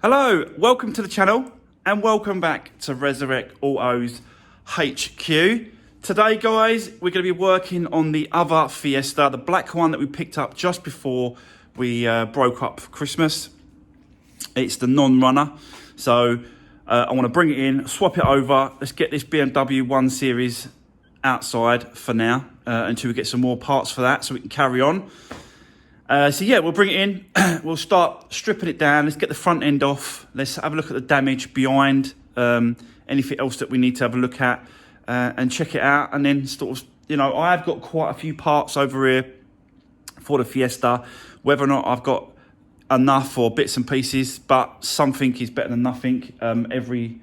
Hello, welcome to the channel and welcome back to Resurrect Autos HQ. Today guys, we're going to be working on the other Fiesta, the black one that we picked up just before we broke up for Christmas. It's the non-runner. So I want to bring it in, swap it over. Let's get this BMW 1 Series outside for now until we get some more parts for that so we can carry on. So yeah, we'll bring it in, we'll start stripping it down, let's get the front end off, let's have a look at the damage behind, anything else that we need to have a look at, and check it out, and then sort of, you know, I've got quite a few parts over here for the Fiesta, whether or not I've got enough or bits and pieces, but something is better than nothing. Every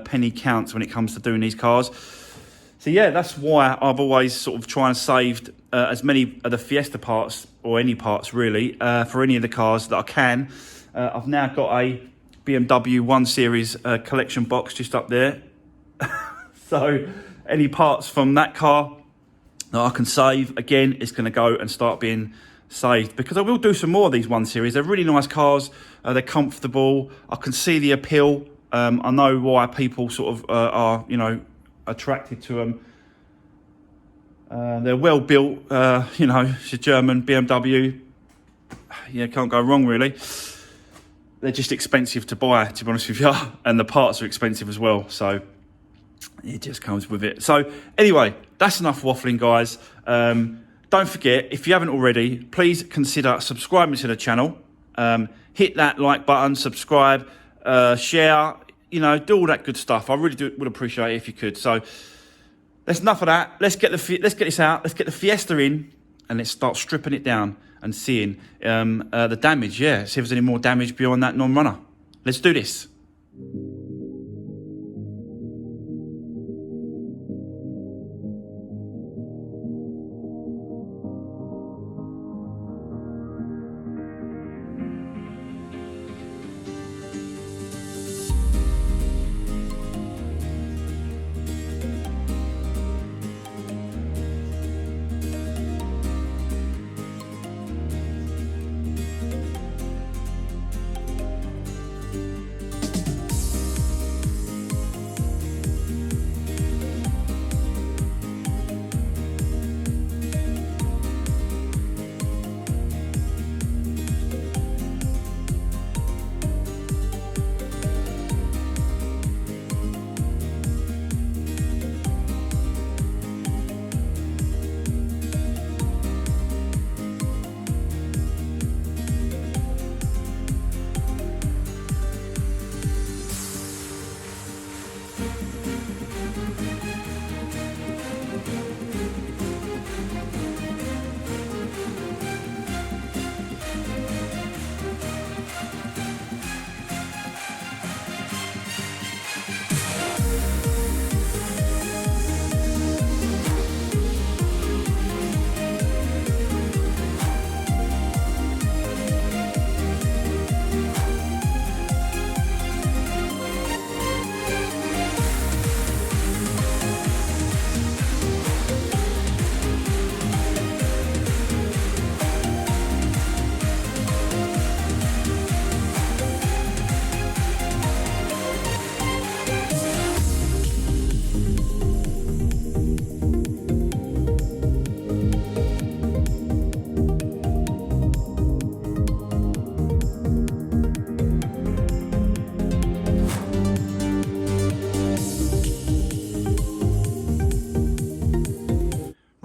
penny counts when it comes to doing these cars. So yeah, that's why I've always sort of tried and saved as many of the Fiesta parts, or any parts really, for any of the cars that I can. I've now got a BMW 1 Series collection box just up there. So any parts from that car that I can save, again, it's going to go and start being saved. Because I will do some more of these 1 Series. They're really nice cars. They're comfortable. I can see the appeal. I know why people sort of are, you know, attracted to them. They're well built, you know, it's a German BMW. Yeah, can't go wrong really. They're just expensive to buy, to be honest with you, and the parts are expensive as well, so it just comes with it. So anyway, that's enough waffling, guys. Don't forget, if you haven't already, please consider subscribing to the channel. Hit that like button, subscribe, share, you know, do all that good stuff. I really would appreciate it if you could. So that's enough of that. Let's get this out. Let's get the Fiesta in, and let's start stripping it down and seeing the damage. Yeah, see if there's any more damage beyond that non-runner. Let's do this.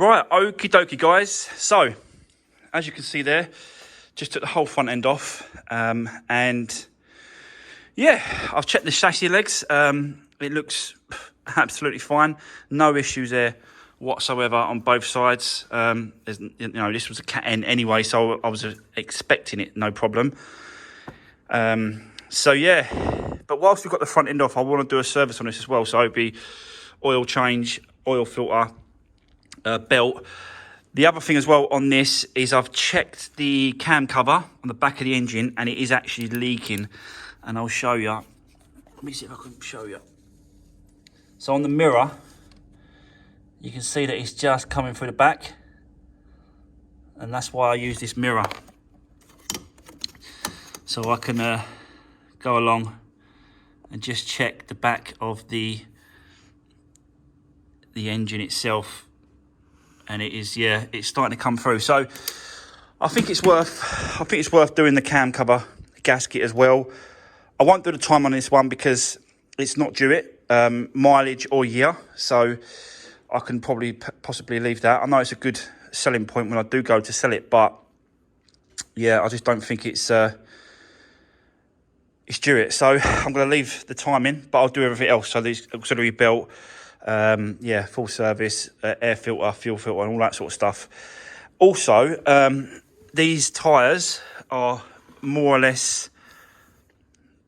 Right, okie dokie guys. So, as you can see there, just took the whole front end off. And yeah, I've checked the chassis legs. It looks absolutely fine. No issues there whatsoever on both sides. There's, you know, this was a Cat N anyway, so I was expecting it, no problem. So yeah, but whilst we've got the front end off, I want to do a service on this as well. So it'd be oil change, oil filter, belt. The other thing as well on this is I've checked the cam cover on the back of the engine, and it is actually leaking, and I'll show you. Let me see if I can show you. So on the mirror, you can see that it's just coming through the back, and that's why I use this mirror, so I can go along and just check the back of the engine itself, and it is, yeah, it's starting to come through. So I think it's worth doing the cam cover gasket as well. I won't do the time on this one because it's not due it, mileage or year, so I can probably possibly leave that. I know it's a good selling point when I do go to sell it, but yeah, I just don't think it's due it. So I'm going to leave the time in, but I'll do everything else. So these auxiliary belt, yeah, full service, air filter, fuel filter, and all that sort of stuff. Also, these tyres are more or less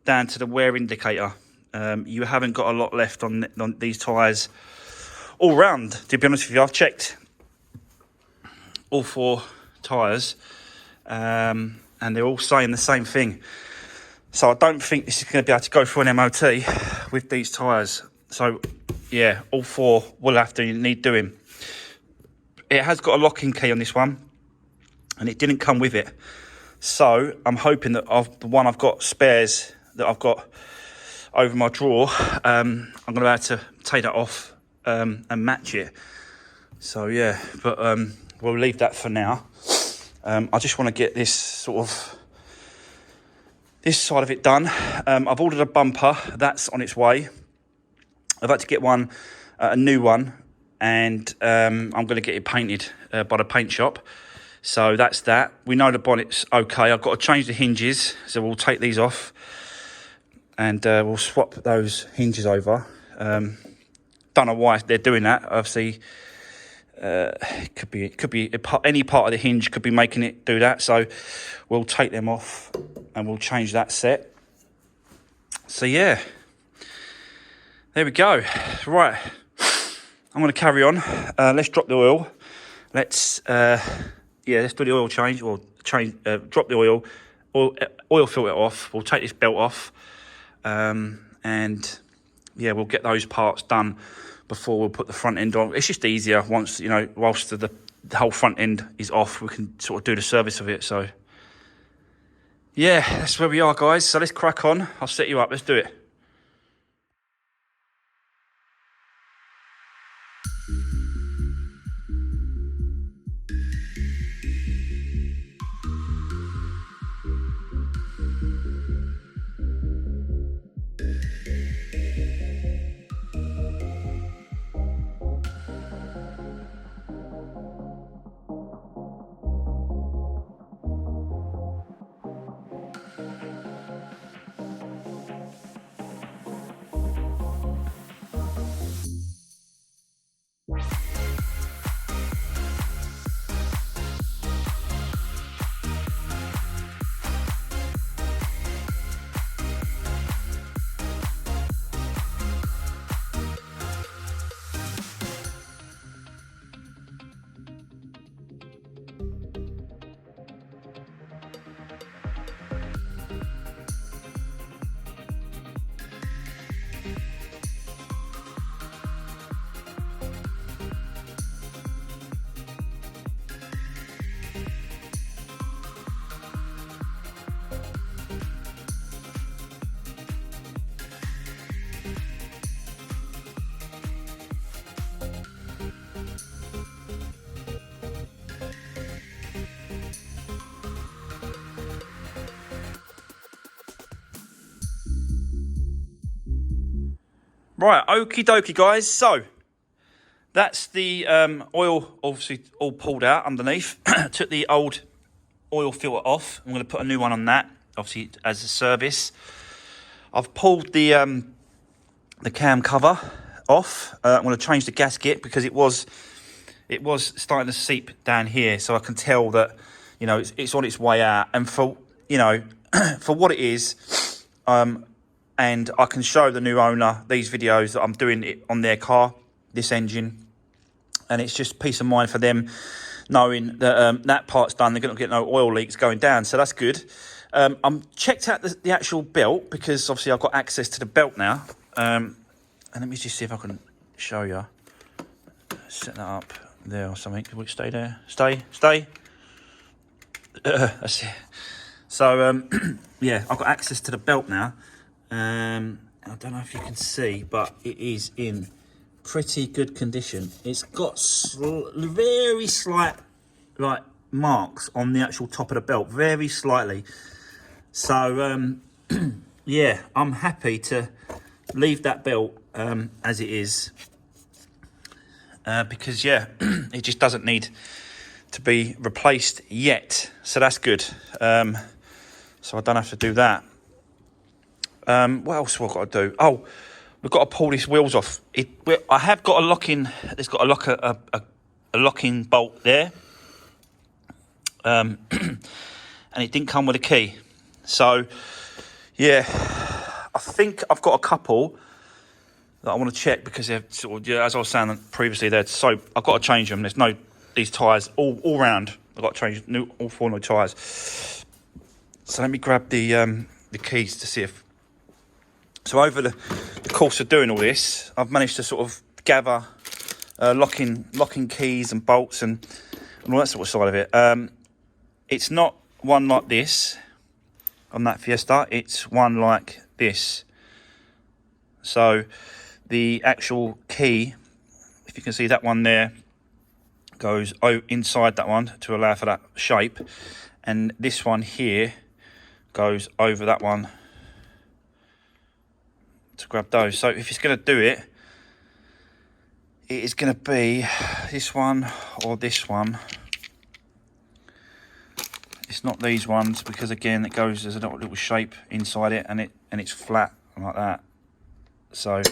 down to the wear indicator. You haven't got a lot left on these tyres all round, to be honest with you. I've checked all 4 tyres, and they're all saying the same thing. So I don't think this is going to be able to go for an MOT with these tyres. So yeah, all 4 will have to need doing. It has got a locking key on this one, and it didn't come with it. So I'm hoping that the one I've got spares that I've got over my drawer, I'm going to have to take that off and match it. So yeah, but we'll leave that for now. I just want to get this side of it done. I've ordered a bumper, that's on its way. I've had to get one, a new one, and I'm going to get it painted by the paint shop. So that's that. We know the bonnet's okay. I've got to change the hinges, so we'll take these off and we'll swap those hinges over. Don't know why they're doing that. Obviously, it could be any part of the hinge could be making it do that. So we'll take them off and we'll change that set. So yeah, there we go. Right, I'm going to carry on. Let's drop the oil. Let's let's do the oil change, or drop the oil filter off. We'll take this belt off, and yeah, we'll get those parts done before we'll put the front end on. It's just easier once, whilst the whole front end is off, we can sort of do the service of it. So yeah, that's where we are, guys. So let's crack on. I'll set you up. Let's do it. Right, okie dokie, guys. So that's the oil, obviously all pulled out underneath. Took the old oil filter off. I'm going to put a new one on that, obviously as a service. I've pulled the cam cover off. I'm going to change the gasket because it was starting to seep down here, so I can tell that it's on its way out. And for for what it is, and I can show the new owner these videos that I'm doing it on their car, this engine, and it's just peace of mind for them knowing that that part's done. They're going to get no oil leaks going down, so that's good. I'm checked out the actual belt because obviously I've got access to the belt now. And let me just see if I can show you. Set that up there or something. Will it stay there? Stay. That's it. So, yeah, I've got access to the belt now. I don't know if you can see, but it is in pretty good condition. It's got very slight, like, marks on the actual top of the belt, very slightly. So, yeah, I'm happy to leave that belt as it is. Because, yeah, it just doesn't need to be replaced yet. So that's good. So I don't have to do that. What else have I got to do? Oh, we've got to pull these wheels off. I have got a locking. It's got a locking bolt there, and it didn't come with a key. So, yeah, I think I've got a couple that I want to check because they're sort of, yeah, as I was saying previously, I've got to change them. There's no these tyres all round. I've got to change all 4 new tyres. So let me grab the keys to see if. So over the course of doing all this, I've managed to sort of gather locking keys and bolts and all that sort of side of it. It's not one like this on that Fiesta. It's one like this. So the actual key, if you can see that one there, goes inside that one to allow for that shape, and this one here goes over that one to grab those. So if it's going to do it, it is going to be this one or this one. It's not these ones because again it goes, there's a little shape inside it, and it's flat like that. So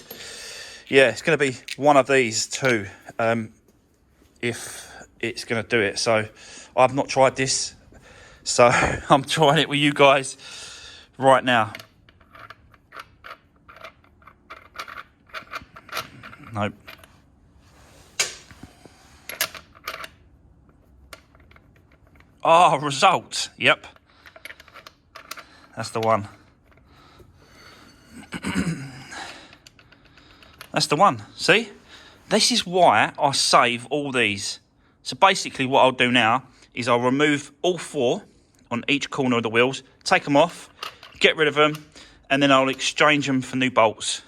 yeah, it's going to be one of these two if it's going to do it. So I've not tried this, so I'm trying it with you guys right now. Nope. Oh, result. Yep. That's the one. That's the one. See? This is why I save all these. So basically what I'll do now is I'll remove all 4 on each corner of the wheels, take them off, get rid of them, and then I'll exchange them for new bolts,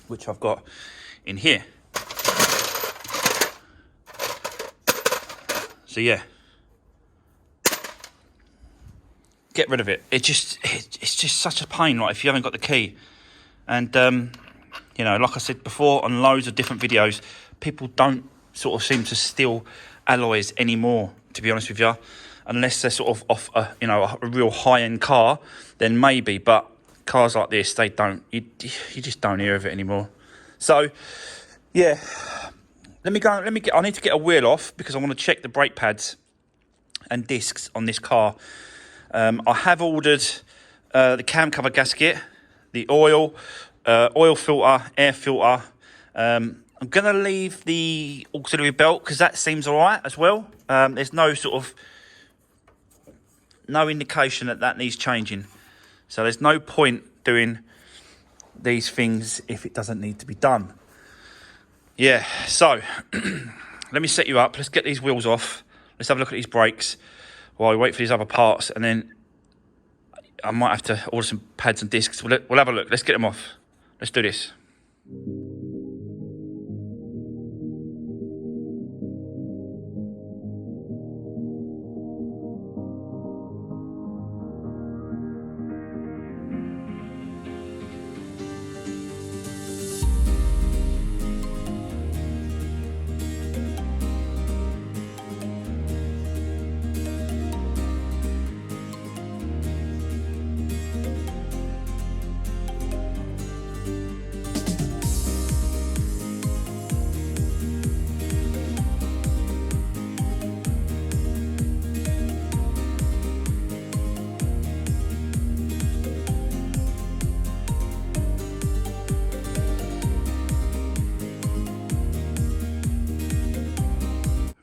which I've got in here. So yeah, get rid of it. It's just such a pain, right, if you haven't got the key. And you know, like I said before on loads of different videos, people don't sort of seem to steal alloys anymore, to be honest with you, unless they're sort of off a real high-end car, then maybe. But cars like this, they don't. You just don't hear of it anymore. So yeah, I need to get a wheel off because I want to check the brake pads and discs on this car. I have ordered the cam cover gasket, the oil filter, air filter. I'm going to leave the auxiliary belt because that seems all right as well. There's no indication that needs changing. So there's no point doing these things if it doesn't need to be done. Yeah, so let me set you up. Let's get these wheels off. Let's have a look at these brakes while we wait for these other parts, and then I might have to order some pads and discs. We'll have a look. Let's get them off. Let's do this.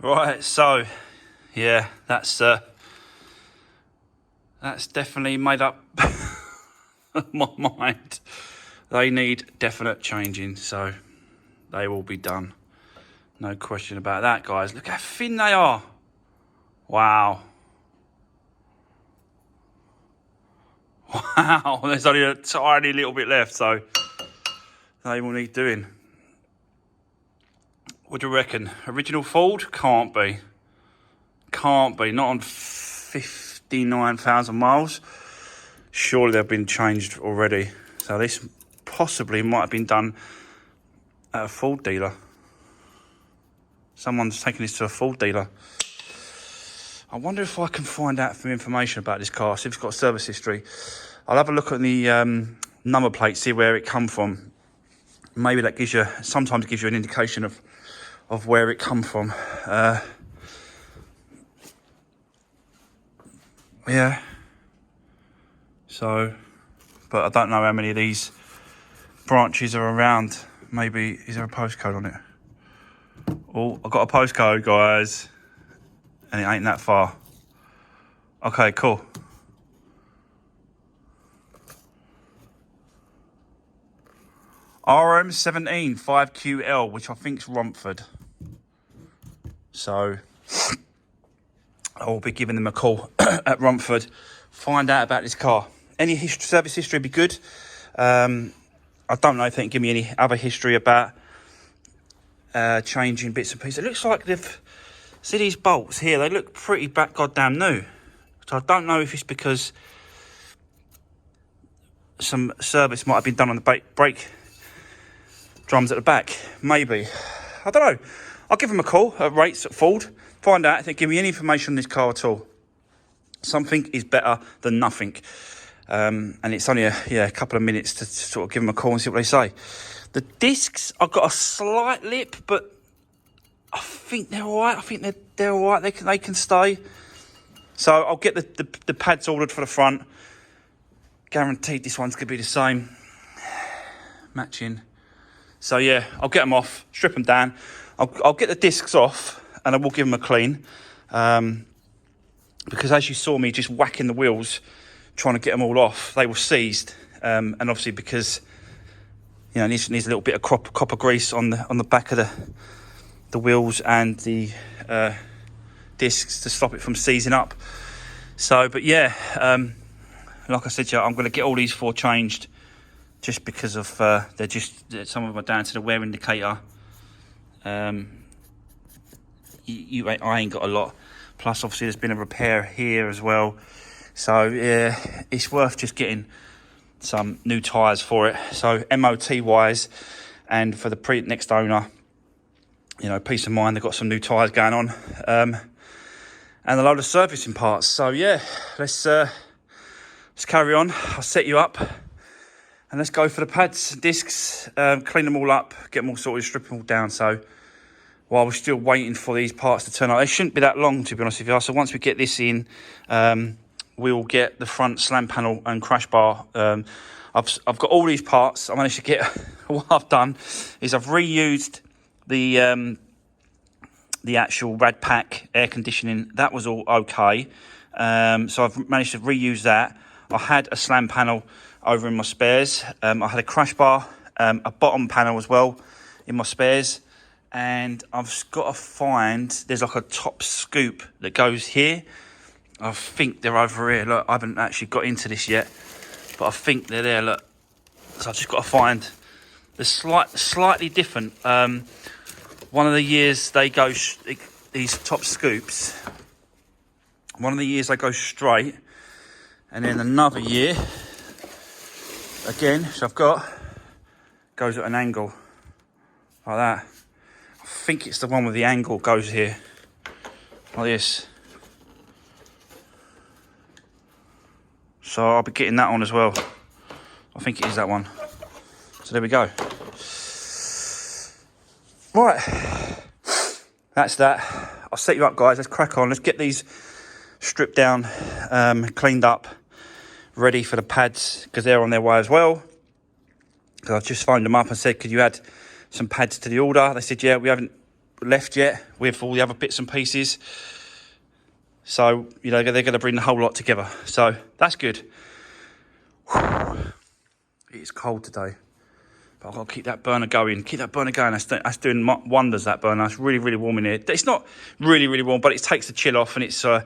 Right, so yeah, that's definitely made up my mind. They need definite changing, so they will be done. No question about that, guys. Look how thin they are. Wow. Wow, there's only a tiny little bit left, so they will need doing. What do you reckon? Original Ford? Can't be. Can't be. Not on 59,000 miles. Surely they've been changed already. So this possibly might have been done at a Ford dealer. Someone's taken this to a Ford dealer. I wonder if I can find out some information about this car, see if it's got a service history. I'll have a look at the number plate, see where it come from. Maybe that gives you, sometimes gives you an indication of where it come from. Yeah. So, but I don't know how many of these branches are around. Maybe, is there a postcode on it? Oh, I've got a postcode, guys. And it ain't that far. Okay, cool. RM17 5QL, which I think's Romford. So I will be giving them a call at Romford, find out about this car. Any service history would be good. I don't know if they can give me any other history about changing bits and pieces. It looks like they've, see these bolts here, they look pretty goddamn new. So I don't know if it's because some service might have been done on the brake drums at the back. Maybe. I don't know. I'll give them a call at rates at Ford, find out if they give me any information on this car at all. Something is better than nothing. And it's only a couple of minutes to sort of give them a call and see what they say. The discs, I've got a slight lip, but I think they're all right. I think they're all right. They can stay. So I'll get the pads ordered for the front. Guaranteed this one's going to be the same. Matching. So yeah, I'll get them off, strip them down. I'll get the discs off and I will give them a clean. Because as you saw me just whacking the wheels, trying to get them all off, they were seized. And obviously because, you know, it needs a little bit of copper grease on the back of the wheels and the discs to stop it from seizing up. So, but yeah, like I said to you, I'm going to get all these four changed just because of they're just, some of them are down to the wear indicator. I ain't got a lot. Plus, obviously, there's been a repair here as well. So, yeah, it's worth just getting some new tyres for it. So, MOT-wise, and for the next owner, you know, peace of mind, they've got some new tyres going on. And a load of servicing parts. So, yeah, let's carry on. I'll set you up. And let's go for the pads, discs, clean them all up, get them all sorted, strip them all down. So while we're still waiting for these parts to turn up, they shouldn't be that long, to be honest with you. So once we get this in, we'll get the front slam panel and crash bar. I've got all these parts. I managed to get, what I've done is I've reused the actual rad pack air conditioning. That was all okay. So I've managed to reuse that. I had a slam panel over in my spares. I had a crash bar, a bottom panel as well in my spares. And I've got to find, there's like a top scoop that goes here. I think they're over here. Look, I haven't actually got into this yet, but I think they're there, look. So I've just got to find, they're slightly different. One of the years they go, these top scoops, one of the years they go straight, and then another year, again, so I've got, goes at an angle, like that. I think it's the one with the angle goes here, like this. So I'll be getting that on as well. I think it is that one. So there we go. Right, that's that. I'll set you up, guys. Let's crack on. Let's get these stripped down, cleaned up, ready for the pads, because they're on their way as well. Because I've just phoned them up and said, could you add some pads to the order? They said, yeah, we haven't left yet with all the other bits and pieces. So, you know, they're going to bring the whole lot together. So that's good. Whew. It's cold today. But I've got to keep that burner going. Keep that burner going. That's doing wonders, that burner. It's really, really warm in here. It's not really, really warm, but it takes the chill off, and it's, yeah,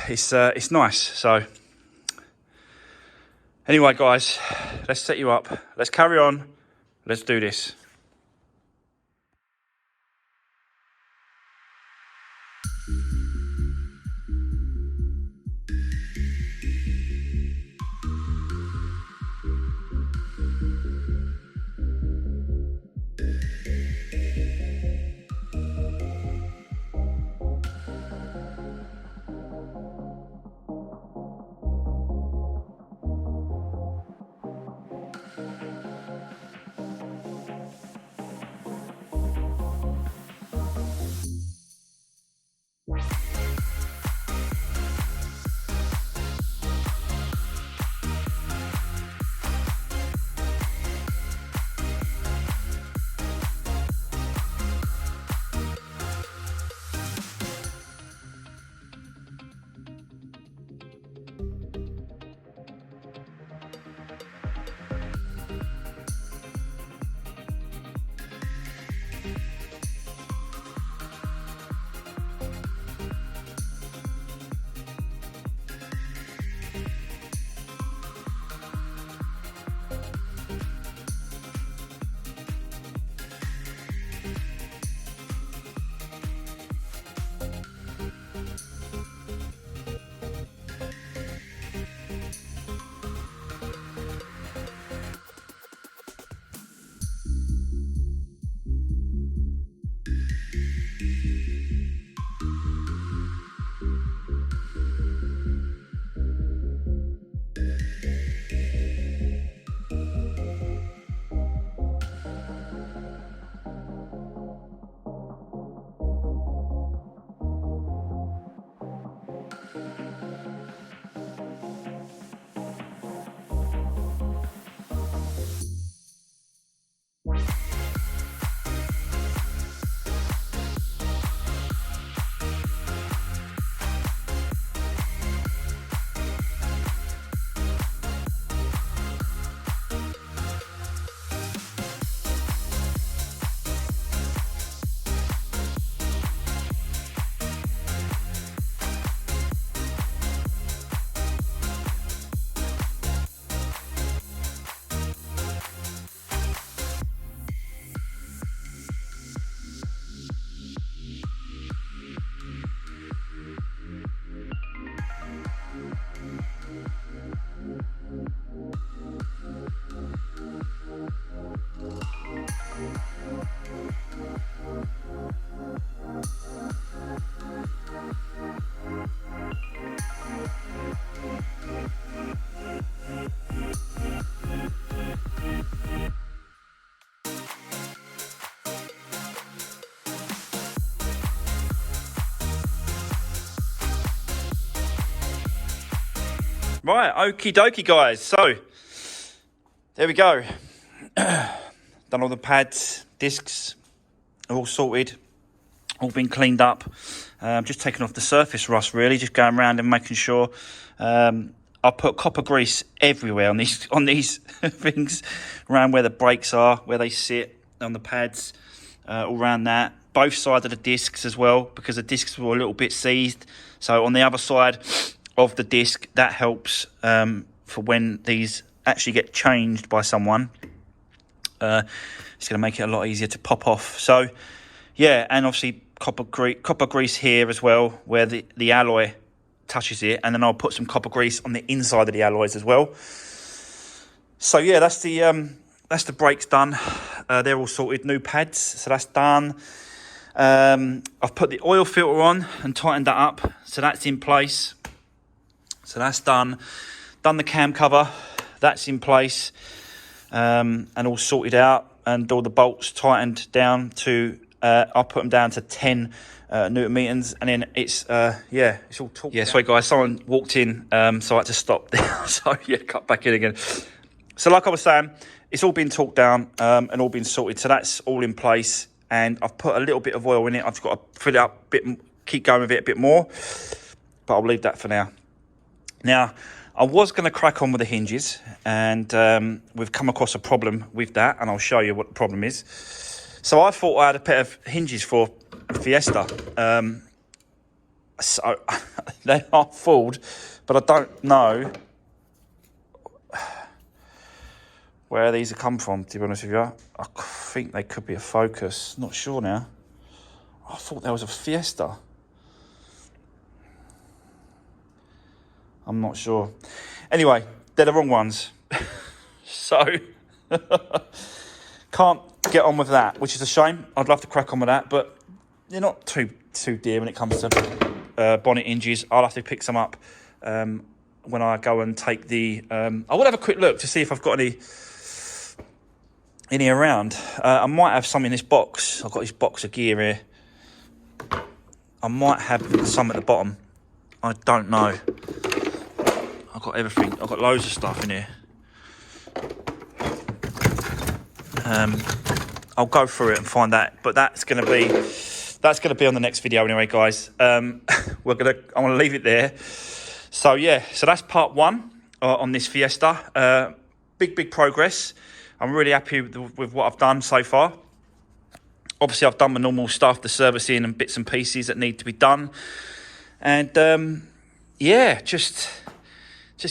it's nice. So Anyway, guys, let's set you up. Let's carry on. Let's do this. Right, okie dokie, guys. So, there we go. Done all the pads, discs, all sorted, all been cleaned up. Just taking off the surface rust, really, just going around and making sure. I put copper grease everywhere on these things, around where the brakes are, where they sit on the pads, all around that. Both sides of the discs as well, because the discs were a little bit seized. So on the other side of the disc, that helps for when these actually get changed by someone. It's going to make it a lot easier to pop off. So yeah, and obviously copper grease here as well, where the alloy touches it, and then I'll put some copper grease on the inside of the alloys as well. So yeah, that's the brakes done. They're all sorted. New pads, so that's done. I've put the oil filter on and tightened that up, so that's in place. So that's done. Done the cam cover, that's in place, and all sorted out, and all the bolts tightened down to. I'll put them down to 10 Newton meters, and then it's it's all torqued. Yeah, sorry guys, someone walked in, so I had to stop there. So yeah, cut back in again. So like I was saying, it's all been torqued down and all been sorted. So that's all in place, and I've put a little bit of oil in it. I've just got to fill it up a bit, keep going with it a bit more, but I'll leave that for now. Now, I was going to crack on with the hinges, and we've come across a problem with that, and I'll show you what the problem is. So I thought I had a pair of hinges for Fiesta. So they are fulled, but I don't know. where these have come from, to be honest with you. I think they could be a Focus. Not sure now. I thought there was a Fiesta. I'm not sure. Anyway, they're the wrong ones. So, can't get on with that, which is a shame. I'd love to crack on with that, but they're not too dear when it comes to bonnet hinges. I'll have to pick some up when I go and take the... I will have a quick look to see if I've got any around. I might have some in this box. I've got this box of gear here. I might have some at the bottom. I don't know. I've got everything. I've got loads of stuff in here. I'll go through it and find that, but that's going to be on the next video anyway, guys. I'm going to leave it there. So yeah, so that's part one on this Fiesta. Big progress. I'm really happy with what I've done so far. Obviously, I've done my normal stuff, the servicing and bits and pieces that need to be done, and yeah, just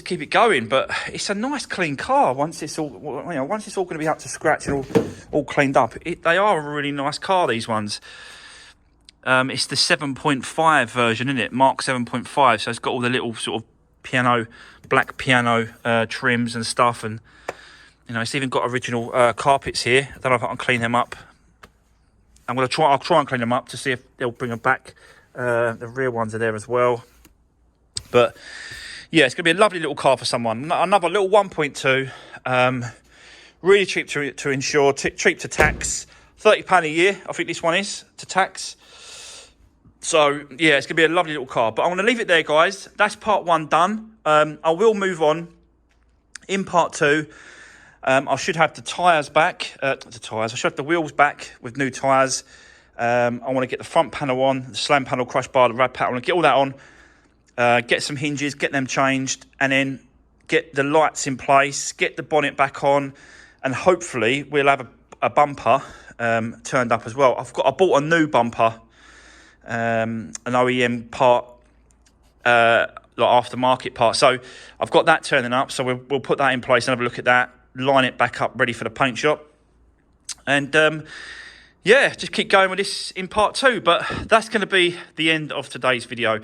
keep it going. But it's a nice, clean car once it's all, once it's all going to be up to scratch and all cleaned up. They are a really nice car, these ones. It's the 7.5 version, isn't it? Mark 7.5. So it's got all the little sort of black piano trims and stuff, and it's even got original carpets here. I don't know if I can clean them up. I'll try and clean them up to see if they'll bring them back. The rear ones are there as well. But yeah, it's going to be a lovely little car for someone. Another little 1.2. Really cheap to insure, cheap to tax. £30 a year, I think this one is, to tax. So yeah, it's going to be a lovely little car. But I'm going to leave it there, guys. That's part one done. I will move on in part two. I should have the tyres back. I should have the wheels back with new tyres. I want to get the front panel on, the slam panel, crush bar, the rad panel. I want to get all that on. Get some hinges, get them changed, and then get the lights in place, get the bonnet back on, and hopefully we'll have a bumper turned up as well. I bought a new bumper, an OEM part, like aftermarket part. So I've got that turning up. So we'll put that in place and have a look at that. Line it back up, ready for the paint shop, and yeah, just keep going with this in part two. But that's going to be the end of today's video,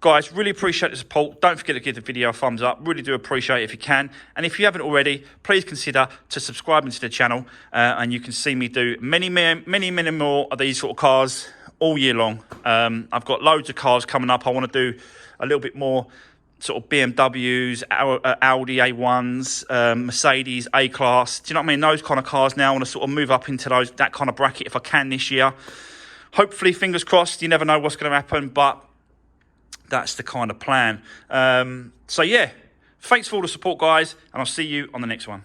guys. Really appreciate the support. Don't forget to give the video a thumbs up. Really do appreciate it if you can, and if you haven't already, please consider to subscribing to the channel, and you can see me do many more of these sort of cars all year long. I've got loads of cars coming up. I want to do a little bit more sort of BMWs, Audi A1s, Mercedes A-Class. Do you know what I mean? Those kind of cars now. I want to sort of move up into that kind of bracket if I can this year. Hopefully, fingers crossed. You never know what's going to happen, but that's the kind of plan. So yeah, thanks for all the support, guys, and I'll see you on the next one.